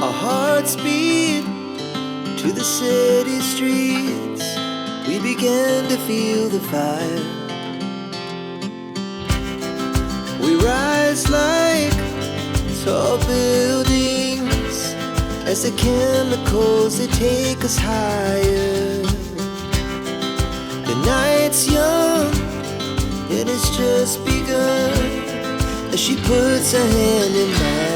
Our hearts beat to the city streets. We began to feel the fire. We rise like tall buildings as the chemicals, they take us higher. The night's young, it has just begun as she puts her hand in mine.